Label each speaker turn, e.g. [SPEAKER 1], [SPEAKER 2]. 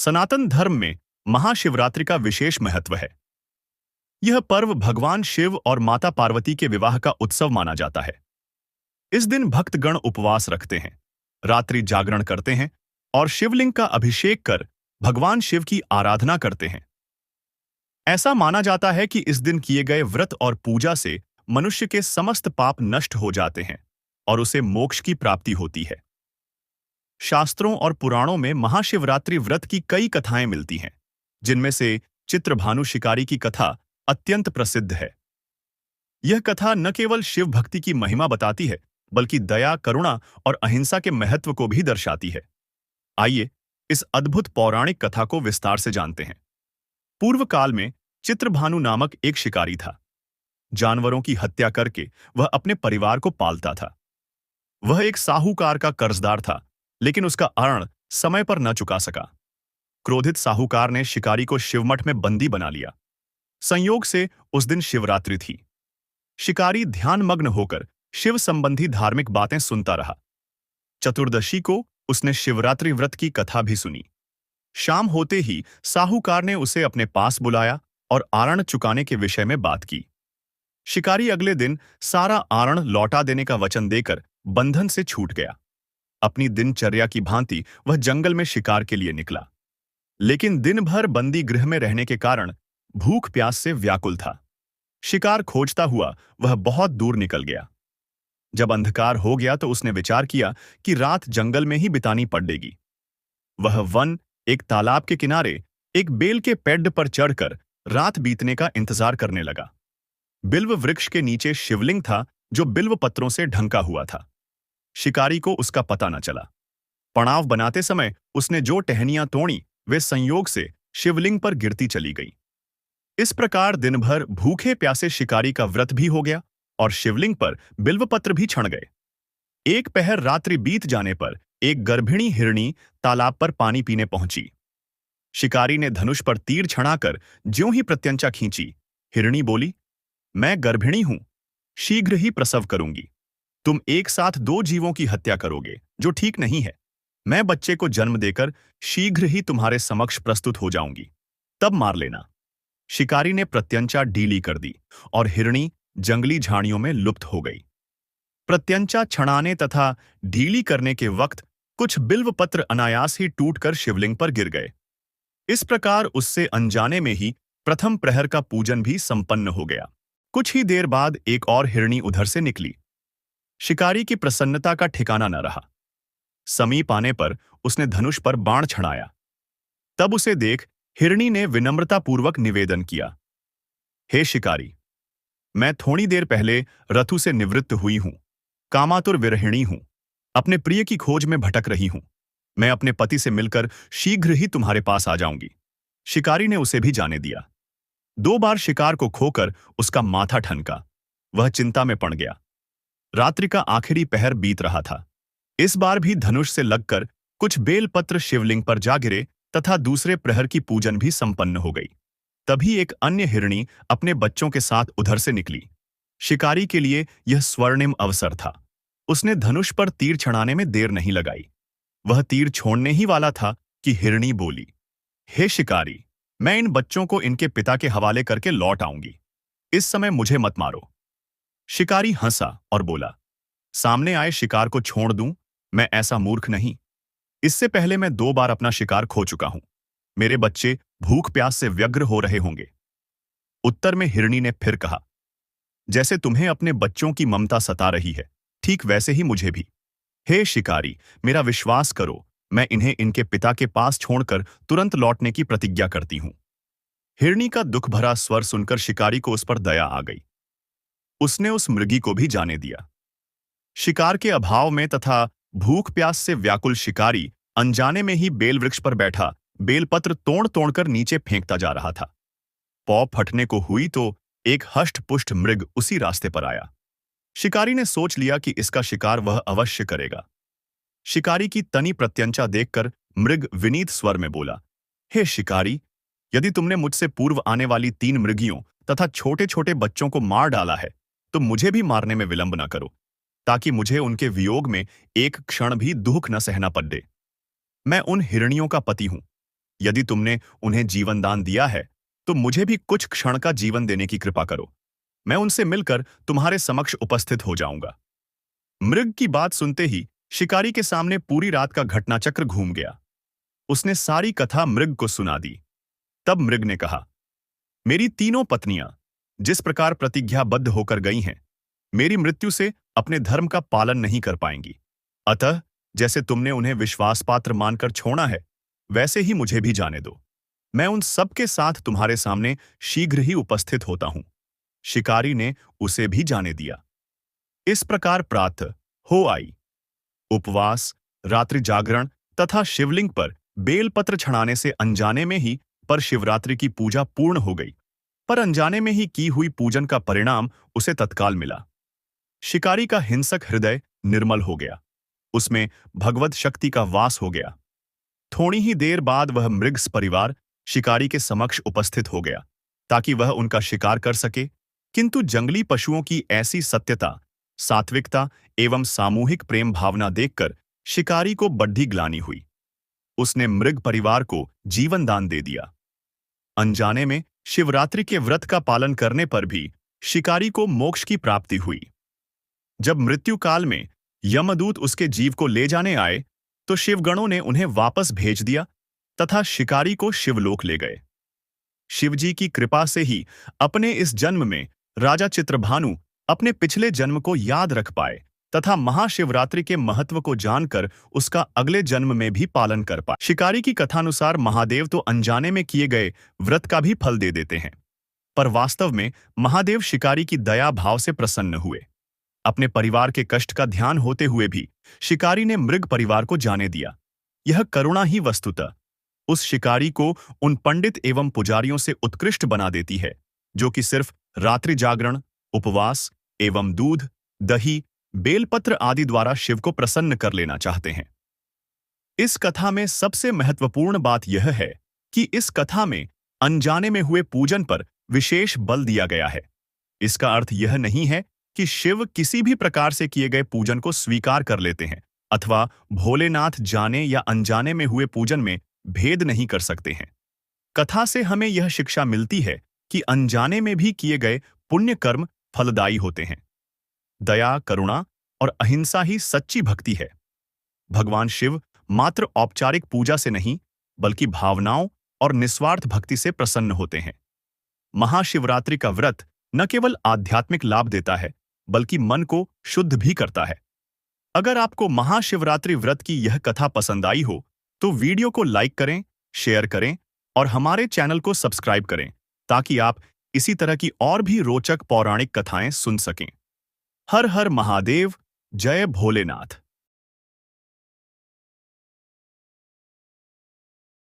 [SPEAKER 1] सनातन धर्म में महाशिवरात्रि का विशेष महत्व है। यह पर्व भगवान शिव और माता पार्वती के विवाह का उत्सव माना जाता है। इस दिन भक्तगण उपवास रखते हैं, रात्रि जागरण करते हैं और शिवलिंग का अभिषेक कर भगवान शिव की आराधना करते हैं। ऐसा माना जाता है कि इस दिन किए गए व्रत और पूजा से मनुष्य के समस्त पाप नष्ट हो जाते हैं और उसे मोक्ष की प्राप्ति होती है। शास्त्रों और पुराणों में महाशिवरात्रि व्रत की कई कथाएं मिलती हैं, जिनमें से चित्रभानु शिकारी की कथा अत्यंत प्रसिद्ध है। यह कथा न केवल शिव भक्ति की महिमा बताती है, बल्कि दया, करुणा और अहिंसा के महत्व को भी दर्शाती है। आइए इस अद्भुत पौराणिक कथा को विस्तार से जानते हैं। पूर्व काल में चित्रभानु नामक एक शिकारी था। जानवरों की हत्या करके वह अपने परिवार को पालता था। वह एक साहूकार का कर्जदार था, लेकिन उसका ऋण समय पर न चुका सका। क्रोधित साहूकार ने शिकारी को शिवमठ में बंदी बना लिया। संयोग से उस दिन शिवरात्रि थी। शिकारी ध्यानमग्न होकर शिव संबंधी धार्मिक बातें सुनता रहा। चतुर्दशी को उसने शिवरात्रि व्रत की कथा भी सुनी। शाम होते ही साहूकार ने उसे अपने पास बुलाया और ऋण चुकाने के विषय में बात की। शिकारी अगले दिन सारा ऋण लौटा देने का वचन देकर बंधन से छूट गया। अपनी दिनचर्या की भांति वह जंगल में शिकार के लिए निकला, लेकिन दिन भर बंदी गृह में रहने के कारण भूख प्यास से व्याकुल था। शिकार खोजता हुआ वह बहुत दूर निकल गया। जब अंधकार हो गया तो उसने विचार किया कि रात जंगल में ही बितानी पड़ेगी। वह वन एक तालाब के किनारे एक बेल के पेड़ पर चढ़कर रात बीतने का इंतजार करने लगा। बिल्व वृक्ष के नीचे शिवलिंग था, जो बिल्व पत्रों से ढंका हुआ था। शिकारी को उसका पता न चला। पड़ाव बनाते समय उसने जो टहनियां तोड़ी वे संयोग से शिवलिंग पर गिरती चली गई। इस प्रकार दिन भर भूखे प्यासे शिकारी का व्रत भी हो गया और शिवलिंग पर बिल्वपत्र भी छण गए। एक पहर रात्रि बीत जाने पर एक गर्भिणी हिरणी तालाब पर पानी पीने पहुंची। शिकारी ने धनुष पर तीर छड़ाकर ज्यों ही प्रत्यंचा खींची, हिरणी बोली, मैं गर्भिणी हूं, शीघ्र ही प्रसव करूंगी। तुम एक साथ दो जीवों की हत्या करोगे, जो ठीक नहीं है। मैं बच्चे को जन्म देकर शीघ्र ही तुम्हारे समक्ष प्रस्तुत हो जाऊंगी, तब मार लेना। शिकारी ने प्रत्यंचा ढीली कर दी और हिरणी जंगली झाड़ियों में लुप्त हो गई। प्रत्यंचा छड़ाने तथा ढीली करने के वक्त कुछ बिल्व पत्र अनायास ही टूटकर शिवलिंग पर गिर गए। इस प्रकार उससे अनजाने में ही प्रथम प्रहर का पूजन भी संपन्न हो गया। कुछ ही देर बाद एक और हिरणी उधर से निकली। शिकारी की प्रसन्नता का ठिकाना न रहा। समीप आने पर उसने धनुष पर बाण छड़ाया। तब उसे देख हिरणी ने विनम्रतापूर्वक निवेदन किया, हे शिकारी, मैं थोड़ी देर पहले रथु से निवृत्त हुई हूं, कामातुर विरहिणी हूं, अपने प्रिय की खोज में भटक रही हूं। मैं अपने पति से मिलकर शीघ्र ही तुम्हारे पास आ जाऊंगी। शिकारी ने उसे भी जाने दिया। 2 बार शिकार को खोकर उसका माथा ठनका। वह चिंता में पड़ गया। रात्रि का आखिरी पहर बीत रहा था। इस बार भी धनुष से लगकर कुछ बेलपत्र शिवलिंग पर जा गिरे तथा दूसरे प्रहर की पूजन भी संपन्न हो गई। तभी एक अन्य हिरणी अपने बच्चों के साथ उधर से निकली। शिकारी के लिए यह स्वर्णिम अवसर था। उसने धनुष पर तीर छड़ाने में देर नहीं लगाई। वह तीर छोड़ने ही वाला था कि हिरणी बोली, हे शिकारी, मैं इन बच्चों को इनके पिता के हवाले करके लौट आऊंगी। इस समय मुझे मत मारो। शिकारी हंसा और बोला, सामने आए शिकार को छोड़ दूं? मैं ऐसा मूर्ख नहीं। इससे पहले मैं 2 बार अपना शिकार खो चुका हूं। मेरे बच्चे भूख प्यास से व्यग्र हो रहे होंगे। उत्तर में हिरणी ने फिर कहा, जैसे तुम्हें अपने बच्चों की ममता सता रही है, ठीक वैसे ही मुझे भी। हे शिकारी, मेरा विश्वास करो, मैं इन्हें इनके पिता के पास छोड़कर तुरंत लौटने की प्रतिज्ञा करती हूं। हिरणी का दुख भरा स्वर सुनकर शिकारी को उस पर दया आ गई। उसने उस मृगी को भी जाने दिया। शिकार के अभाव में तथा भूख प्यास से व्याकुल शिकारी अनजाने में ही बेल वृक्ष पर बैठा बेलपत्र तोड़ तोड़कर नीचे फेंकता जा रहा था। पौ फटने को हुई तो एक हष्ट-पुष्ट मृग उसी रास्ते पर आया। शिकारी ने सोच लिया कि इसका शिकार वह अवश्य करेगा। शिकारी की तनी प्रत्यंचा देखकर मृग विनीत स्वर में बोला, हे शिकारी, यदि तुमने मुझसे पूर्व आने वाली 3 मृगियों तथा छोटे-छोटे बच्चों को मार डाला है, तो मुझे भी मारने में विलंब न करो, ताकि मुझे उनके वियोग में एक क्षण भी दुख न सहना पड़े। मैं उन हिरनियों का पति हूं। यदि तुमने उन्हें जीवन दान दिया है, तो मुझे भी कुछ क्षण का जीवन देने की कृपा करो। मैं उनसे मिलकर तुम्हारे समक्ष उपस्थित हो जाऊंगा। मृग की बात सुनते ही शिकारी के सामने पूरी रात का घटनाचक्र घूम गया। उसने सारी कथा मृग को सुना दी। तब मृग ने कहा, मेरी तीनों पत्नियां जिस प्रकार प्रतिज्ञाबद्ध होकर गई हैं, मेरी मृत्यु से अपने धर्म का पालन नहीं कर पाएंगी। अतः जैसे तुमने उन्हें विश्वासपात्र मानकर छोड़ा है, वैसे ही मुझे भी जाने दो। मैं उन सब के साथ तुम्हारे सामने शीघ्र ही उपस्थित होता हूं। शिकारी ने उसे भी जाने दिया। इस प्रकार प्रातः हो आई। उपवास, रात्रि जागरण तथा शिवलिंग पर बेलपत्र चढ़ाने से अनजाने में ही पर शिवरात्रि की पूजा पूर्ण हो गई। पर अनजाने में ही की हुई पूजन का परिणाम उसे तत्काल मिला। शिकारी का हिंसक हृदय निर्मल हो गया। उसमें भगवत शक्ति का वास हो गया। थोड़ी ही देर बाद वह मृग परिवार शिकारी के समक्ष उपस्थित हो गया ताकि वह उनका शिकार कर सके। किंतु जंगली पशुओं की ऐसी सत्यता, सात्विकता एवं सामूहिक प्रेम भावना देखकर शिकारी को बड्ढी ग्लानि हुई। उसने मृग परिवार को जीवन दान दे दिया। अनजाने में शिवरात्रि के व्रत का पालन करने पर भी शिकारी को मोक्ष की प्राप्ति हुई। जब मृत्यु काल में यमदूत उसके जीव को ले जाने आए, तो शिवगणों ने उन्हें वापस भेज दिया तथा शिकारी को शिवलोक ले गए। शिवजी की कृपा से ही अपने इस जन्म में राजा चित्रभानु अपने पिछले जन्म को याद रख पाए तथा महाशिवरात्रि के महत्व को जानकर उसका अगले जन्म में भी पालन कर पाए। शिकारी की कथानुसार महादेव तो अनजाने में किए गए व्रत का भी फल दे देते हैं, पर वास्तव में महादेव शिकारी की दया भाव से प्रसन्न हुए। अपने परिवार के कष्ट का ध्यान होते हुए भी शिकारी ने मृग परिवार को जाने दिया। यह करुणा ही वस्तुतः उस शिकारी को उन पंडित एवं पुजारियों से उत्कृष्ट बना देती है, जो कि सिर्फ रात्रि जागरण, उपवास एवं दूध, दही, बेलपत्र आदि द्वारा शिव को प्रसन्न कर लेना चाहते हैं। इस कथा में सबसे महत्वपूर्ण बात यह है कि इस कथा में अनजाने में हुए पूजन पर विशेष बल दिया गया है। इसका अर्थ यह नहीं है कि शिव किसी भी प्रकार से किए गए पूजन को स्वीकार कर लेते हैं अथवा भोलेनाथ जाने या अनजाने में हुए पूजन में भेद नहीं कर सकते हैं। कथा से हमें यह शिक्षा मिलती है कि अनजाने में भी किए गए पुण्य कर्म फलदायी होते हैं। दया, करुणा और अहिंसा ही सच्ची भक्ति है। भगवान शिव मात्र औपचारिक पूजा से नहीं, बल्कि भावनाओं और निस्वार्थ भक्ति से प्रसन्न होते हैं। महाशिवरात्रि का व्रत न केवल आध्यात्मिक लाभ देता है, बल्कि मन को शुद्ध भी करता है। अगर आपको महाशिवरात्रि व्रत की यह कथा पसंद आई हो, तो वीडियो को लाइक करें, शेयर करें और हमारे चैनल को सब्सक्राइब करें, ताकि आप इसी तरह की और भी रोचक पौराणिक कथाएं सुन सकें। हर हर महादेव, जय भोलेनाथ।